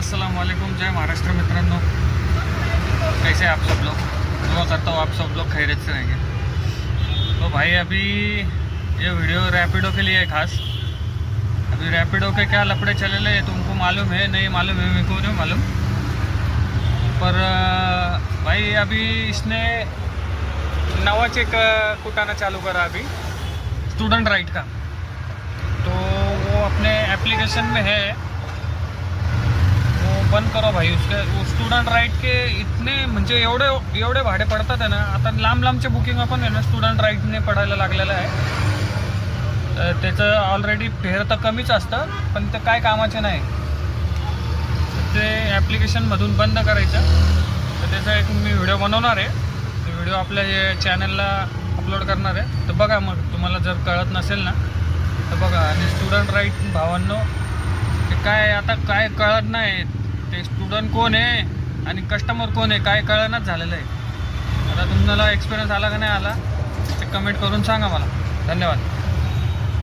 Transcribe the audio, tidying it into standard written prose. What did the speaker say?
अस्सलाम वालेकुम। जय महाराष्ट्र मित्रांनो, कैसे आप सब लोग? दुआ करता हूँ आप सब लोग खैरियत से रहेंगे। तो भाई अभी ये वीडियो रैपिडो के लिए है खास। अभी रैपिडो के क्या लफड़े चले ले तुमको मालूम है नहीं मालूम है, मेरे को नहीं मालूम। पर भाई अभी इसने नवा चेक कुटाना चालू करा अभी स्टूडेंट राइट का। तो वो अपने एप्लीकेशन में है, वो बंद करो भाई। उसके वो स्टुडंट राईट के इतने म्हणजे एवढे भाडे पडतात आहे ना। आता लांब लांबचे बुकिंग आपण आहे ना स्टुडंट राईटने पडायला लागलेलं आहे। त्याचं ऑलरेडी फेअर तर कमीच असतं, पण ते काय कामाचे नाही। ते ॲप्लिकेशनमधून बंद करायचं। तर त्याचा एक मी व्हिडिओ बनवणार आहे, तो व्हिडिओ आपल्या हे चॅनलला अपलोड करणार आहे। तर बघा, मग तुम्हाला जर कळत नसेल ना तर बघा। आणि स्टुडंट राईट भावांनो, ते काय आता काय कळत नाही, ते स्टुडंट कोण आहे आणि कस्टमर कोण आहे काय कळणच झालेलं आहे। आता तुम्हाला एक्सपिरियन्स आला का नाही आला ते कमेंट करून सांगा मला। धन्यवाद।